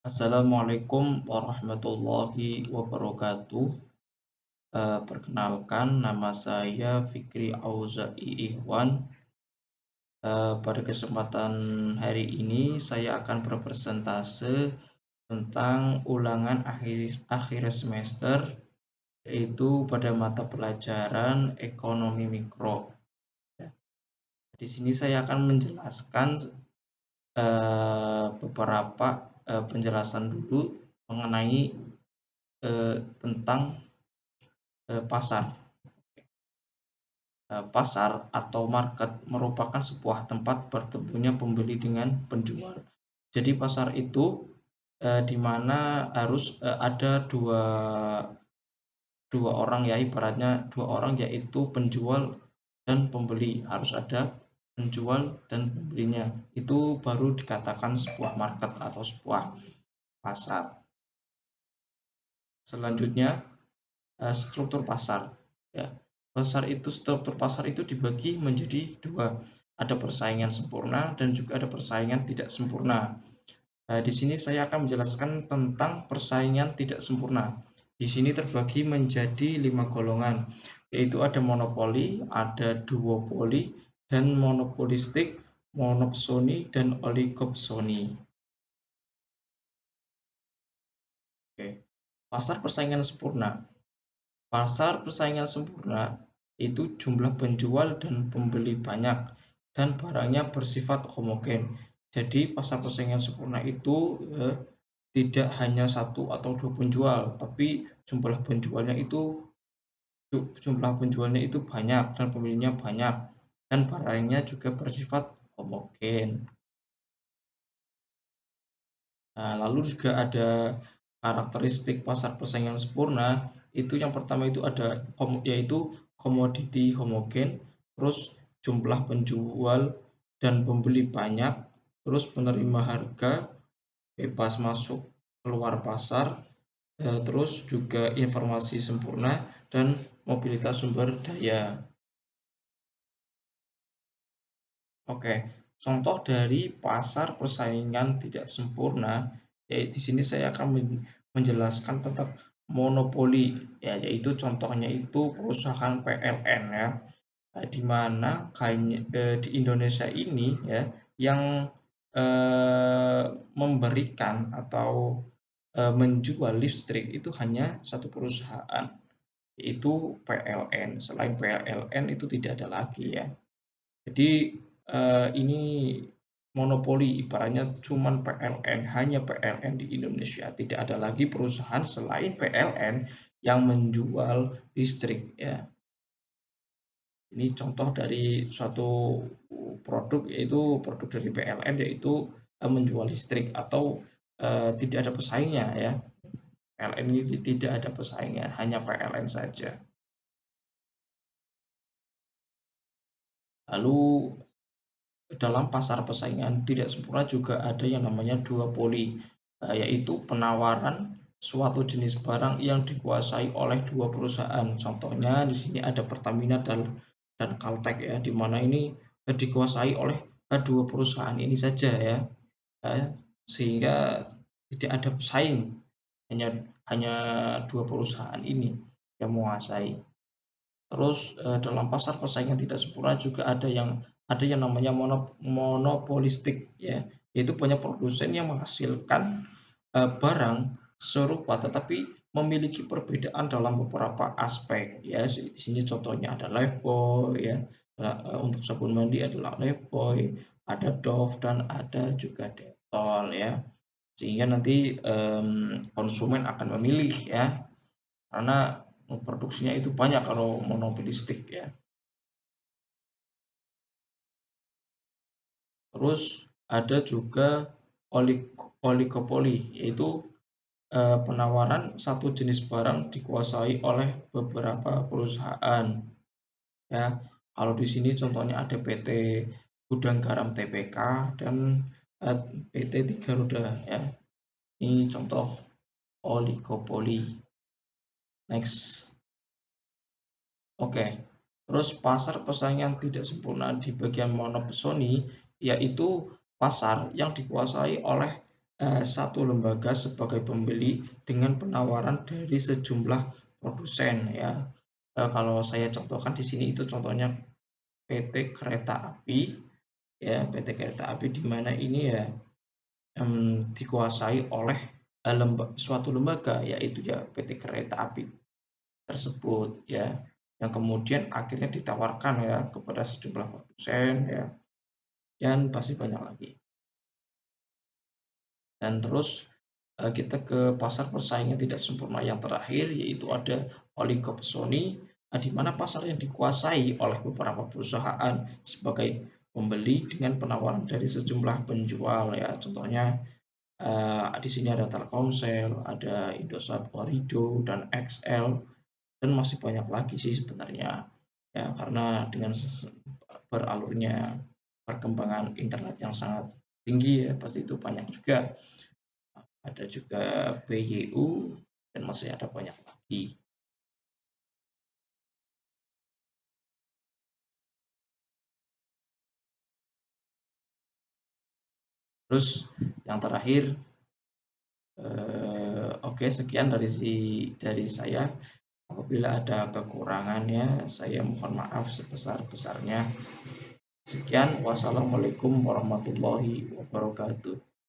Assalamualaikum warahmatullahi wabarakatuh. Perkenalkan, nama saya Fikri Auza'i Ihwan. Pada kesempatan hari ini saya akan berpresentase tentang ulangan akhir semester, yaitu pada mata pelajaran ekonomi mikro. Di sini saya akan menjelaskan beberapa penjelasan dulu mengenai tentang pasar. Pasar atau market merupakan sebuah tempat bertemunya pembeli dengan penjual. Jadi pasar itu di mana harus ada dua orang, ya ibaratnya dua orang, yaitu penjual dan pembeli. Harus ada penjual dan pembelinya. Itu baru dikatakan sebuah market atau sebuah pasar. Selanjutnya struktur pasar, ya. Struktur pasar itu dibagi menjadi dua. Ada persaingan sempurna dan juga ada persaingan tidak sempurna. Di sini saya akan menjelaskan tentang persaingan tidak sempurna. Di sini terbagi menjadi 5 golongan, yaitu ada monopoli, ada duopoli, dan monopolistik, monopsoni, dan oligopsoni. Oke. Pasar persaingan sempurna. Pasar persaingan sempurna itu jumlah penjual dan pembeli banyak dan barangnya bersifat homogen. Jadi pasar persaingan sempurna itu tidak hanya satu atau dua penjual, tapi jumlah penjualnya itu banyak dan pembelinya banyak dan barangnya juga bersifat homogen. Nah, lalu juga ada karakteristik pasar persaingan sempurna. Itu yang pertama itu ada yaitu komoditi homogen, terus jumlah penjual dan pembeli banyak, terus penerima harga bebas masuk keluar pasar, terus juga informasi sempurna dan mobilitas sumber daya. Oke, contoh dari pasar persaingan tidak sempurna, yaitu di sini saya akan menjelaskan tentang monopoli, ya, yaitu contohnya itu perusahaan PLN, ya, di mana di Indonesia ini, ya, yang memberikan atau menjual listrik itu hanya satu perusahaan, yaitu PLN. Selain PLN itu tidak ada lagi, ya. Jadi ini monopoli, ibaratnya cuman PLN, hanya PLN di Indonesia. Tidak ada lagi perusahaan selain PLN yang menjual listrik, ya. Ini contoh dari suatu produk, yaitu produk dari PLN, yaitu menjual listrik atau tidak ada pesaingnya, ya. PLN ini tidak ada pesaingnya, hanya PLN saja. Lalu dalam pasar persaingan tidak sempurna juga ada yang namanya duopoli, yaitu penawaran suatu jenis barang yang dikuasai oleh dua perusahaan. Contohnya di sini ada Pertamina dan Caltech, ya, di mana ini dikuasai oleh dua perusahaan ini saja, ya, sehingga tidak ada pesaing, hanya hanya dua perusahaan ini yang menguasai. Terus dalam pasar persaingan tidak sempurna juga ada yang namanya monopolistik, ya, yaitu banyak produsen yang menghasilkan barang serupa tetapi memiliki perbedaan dalam beberapa aspek, ya. Di sini contohnya ada Lifebuoy, ya. Untuk sabun mandi adalah Lifebuoy, ada Dove dan ada juga Dettol, ya. Sehingga nanti konsumen akan memilih, ya, karena produksinya itu banyak kalau monopolistik, ya. Terus ada juga oligopoli, yaitu penawaran satu jenis barang dikuasai oleh beberapa perusahaan, ya. Kalau di sini contohnya ada PT Gudang Garam TBK dan PT Tiga Roda, ya. Ini contoh oligopoli. Next. Oke, terus pasar persaingan tidak sempurna di bagian monopsoni, yaitu pasar yang dikuasai oleh satu lembaga sebagai pembeli dengan penawaran dari sejumlah produsen ya. Kalau saya contohkan di sini itu contohnya PT Kereta Api ya, PT Kereta Api di mana ini ya dikuasai oleh suatu lembaga yaitu ya PT Kereta Api tersebut ya, yang kemudian akhirnya ditawarkan ya kepada sejumlah produsen ya, dan pasti banyak lagi. Dan terus kita ke pasar persaingan tidak sempurna yang terakhir, yaitu ada oligopsoni, di mana pasar yang dikuasai oleh beberapa perusahaan sebagai pembeli dengan penawaran dari sejumlah penjual ya. Contohnya di sini ada Telkomsel, ada Indosat Orido dan XL, dan masih banyak lagi sih sebenarnya. Ya, karena dengan beralurnya perkembangan internet yang sangat tinggi ya, pasti itu banyak juga. Ada juga PYU dan masih ada banyak lagi. Terus yang terakhir, oke, sekian dari saya. Apabila ada kekurangannya, saya mohon maaf sebesar-besarnya. Sekian, wassalamualaikum warahmatullahi wabarakatuh.